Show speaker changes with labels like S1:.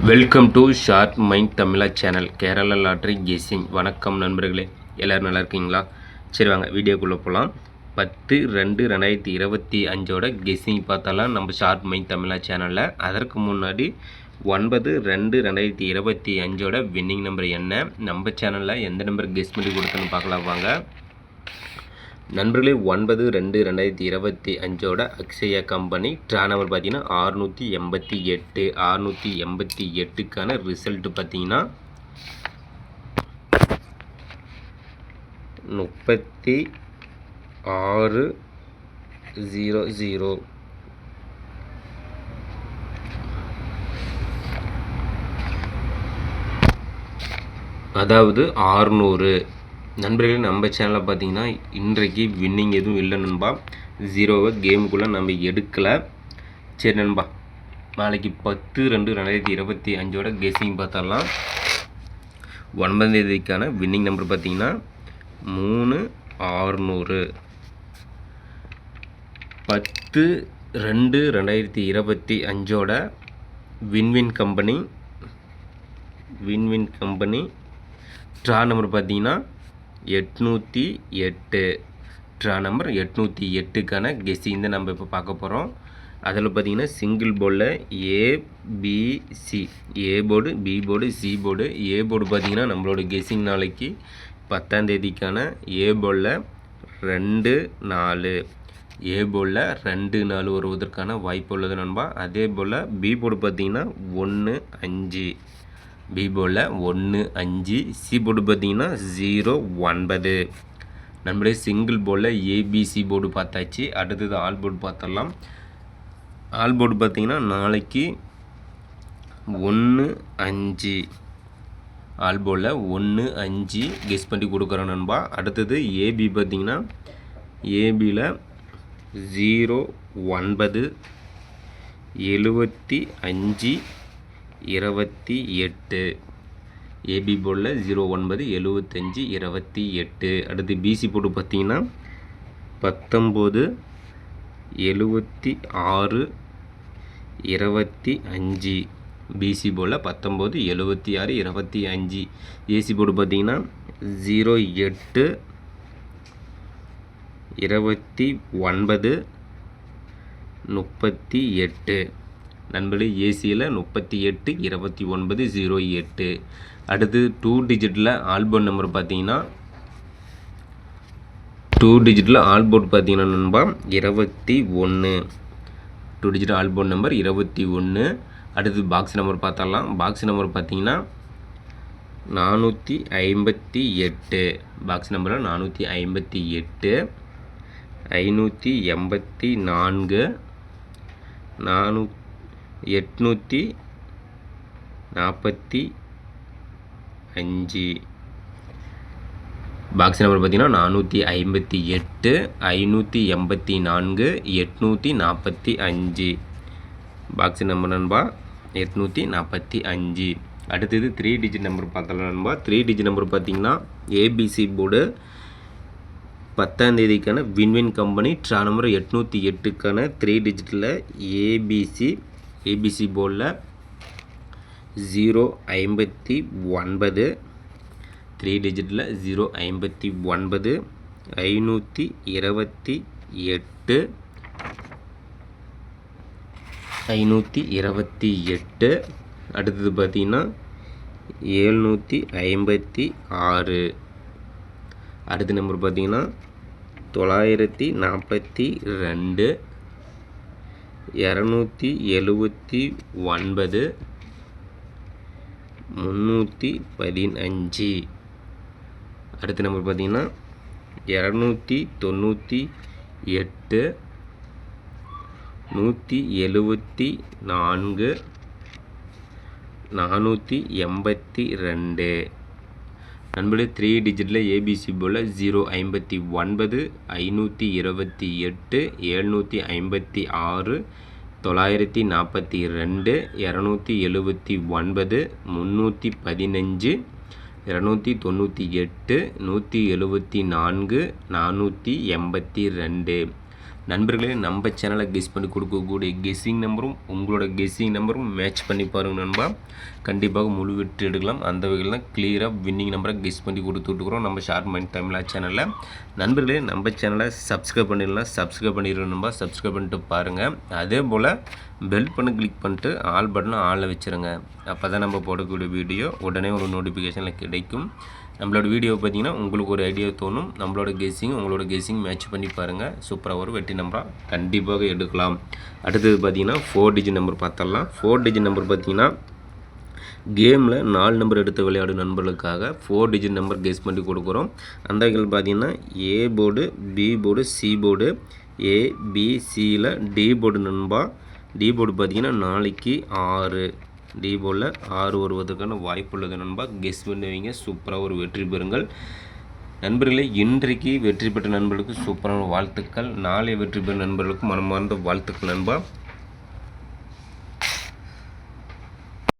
S1: Welcome to short mind Tamizha channel. Kerala lottery guessing. வணக்கம் நண்பர்களே, எல்லோரும் நல்லா இருக்கீங்களா? சரி வாங்க வீடியோக்குள்ளே போகலாம். 10/2/2025 கெஸ்ஸிங் பார்த்தாலாம் நம்ம ஷார்ட் மைண்ட் தமிழா சேனலில். அதற்கு முன்னாடி 9/2/2025 வின்னிங் நம்பர் என்ன, நம்ம சேனலில் எந்த நம்பர் கெஸ் பண்ணி கொடுத்தோன்னு பார்க்கலாம் வாங்க நண்பர்களே. 9/2/2025 அக்ஷயா கம்பெனி ட்ரா நம்பர் பார்த்தீங்கன்னா 688. 688க்கான ரிசல்ட் பார்த்தீங்கன்னா 3600. அதாவது 600 நண்பர்களே. நம்ம சேனலில் பார்த்தீங்கன்னா இன்றைக்கு வின்னிங் எதுவும் இல்லை நண்பா. 0வை கேமுக்குள்ளே நம்ம எடுக்கலை. சரி நண்பா, நாளைக்கு 10/2/2025 கெஸ்ஸிங் பார்த்தரலாம். 9ஆம் தேதிக்கான வின்னிங் நம்பர் பார்த்தீங்கன்னா 3600. 10/2/2025 வின்வின் கம்பெனி ட்ரா நம்பர் பார்த்தீங்கன்னா 808. ட்ரா நம்பர் 808க்கான கெஸ்ஸிங் தான் நம்ம இப்போ பார்க்க போகிறோம். அதில் பார்த்தீங்கன்னா சிங்கிள் போர்டில் ABC, A board, B board, C board. A board பார்த்தீங்கன்னா நம்மளோட கெஸ்ஸிங் நாளைக்கு 10ஆம் தேதிக்கான ஏ போர்டில் 2 4. ஏ போர்டில் 2 4 வருவதற்கான வாய்ப்பு உள்ளது நண்பா. அதே போல் பி போர்டு பார்த்தீங்கன்னா 1 5. பி போர்டில் 1 5. சி போர்டு பார்த்தீங்கன்னா 0 9. நம்மளே சிங்கிள் போர்டில் ஏபிசி போர்டு பார்த்தாச்சு. அடுத்தது ஆல் போர்டு பார்த்துடலாம். ஆல் போர்டு பார்த்தீங்கன்னா நாளைக்கு 1 5. ஆல் போர்டில் 1 5 கெஸ் பண்ணி கொடுக்குறோம் நண்பா. அடுத்தது ஏபி பார்த்தீங்கன்னா ஏபியில் 0 9 75 28. ஏபி போர்டில் 0 9 75 28. அடுத்து பிசி போர்டு பார்த்தீங்கன்னா 19 76 25. பிசி போர்டில் 19 76 25. ஏசி போர்டு பார்த்தீங்கன்னா 0 8 29 38. நண்பர்களே, ஏசியில் 38 29 08. அடுத்து 2 டிஜிட்டில் ஆல்போர்ட் நம்பர் பார்த்தீங்கன்னா 2 டிஜிட்டில் ஆல்போர்ட் பார்த்தீங்கன்னா நண்பா 21. 2 டிஜிட் ஆல்போர்ட் நம்பர் 21. அடுத்து பாக்ஸ் நம்பர் பார்த்தரலாம். பாக்ஸ் நம்பர் பார்த்தீங்கன்னா 458. பாக்ஸ் நம்பரில் 458. 584 845. பாக்ஸ் நம்பர் பார்த்தீங்கன்னா 458 584 845. பாக்ஸ் நம்பர் நண்பா 845. அடுத்தது 3 டிஜிட் நம்பர் பார்த்தலாம் நண்பா. 3 டிஜிட் நம்பர் பார்த்தீங்கன்னா ஏபிசி போர்டு 10ஆம் தேதிக்கான வின்வின் கம்பெனி ட்ரா நம்பர் 808க்கான 3 டிஜிட்டில் ஏபிசி போர்டில் 0 59. 3 டிஜிட்டில் 0 59 528. அடுத்தது பார்த்தீங்கன்னா 756. அடுத்த நம்பர் பார்த்தீங்கன்னா 942 279 315. அடுத்த நம்பர் பார்த்தீங்கன்னா 298 174 482. நண்பர்களே, 3 டிஜிட்டில் ஏபிசி போல் 0 59 528 756 942 279 315 298 174 482. நண்பர்களே நம்ம சேனலை கெஸ் பண்ணி கொடுக்கக்கூடிய கெஸ்ஸிங் நம்பரும் உங்களோட கெஸ்ஸிங் நம்பரும் மேட்ச் பண்ணி பாருங்கள் நண்பா. கண்டிப்பாக முழு வெற்றி எடுக்கலாம். அந்த வகையில் தான் கிளியராக வின்னிங் நம்பரை கெஸ் பண்ணி கொடுத்துட்ருக்குறோம் நம்ம ஷார்ட் மைண்ட் தமிழா சேனலில். நண்பர்களே நம்ம சேனலை சப்ஸ்கிரைப் பண்ணிடலாம், சப்ஸ்கிரைப் பண்ணிடுறோம் நண்பா. சப்ஸ்கிரைப் பண்ணிட்டு பாருங்கள். அதே போல் பெல் பண்ணி கிளிக் பண்ணிட்டு ஆல் பட்டனை ஆளில் வச்சுருங்க. அப்போ தான் நம்ம போடக்கூடிய வீடியோ உடனே ஒரு நோட்டிஃபிகேஷனில் கிடைக்கும். நம்மளோட வீடியோ பார்த்தீங்கன்னா உங்களுக்கு ஒரு ஐடியா தோணும். நம்மளோட கெஸ்ஸிங் உங்களோட கெஸ்ஸிங் மேட்ச் பண்ணி பாருங்கள். சூப்பராக ஒரு வெற்றி நம்பராக கண்டிப்பாக எடுக்கலாம். அடுத்தது பார்த்தீங்கன்னா 4 டிஜிட் நம்பர் பார்த்துடலாம். 4 டிஜிட் நம்பர் பார்த்தீங்கன்னா கேமில் 4 நம்பர் எடுத்து விளையாடும் நண்பர்களுக்காக 4 டிஜிட் நம்பர் கெஸ் பண்ணி கொடுக்குறோம். அந்த வகையில் பார்த்தீங்கன்னா A board, B board, C board, ஏபிசியில் டி போர்டு நண்பா. டி போர்டு பார்த்தீங்கன்னா நாளைக்கு 6, டி போர்டில் 6 வருவதற்கான வாய்ப்பு உள்ளது நண்பா. கெஸ் பண்ணுவீங்க, சூப்பராக ஒரு வெற்றி பெறுங்கள் நண்பர்களே. இன்றைக்கு வெற்றி பெற்ற நண்பர்களுக்கு சூப்பரான வாழ்த்துக்கள். நாளை வெற்றி பெறும் நண்பர்களுக்கு மனமார்ந்த வாழ்த்துக்கள் நண்பா.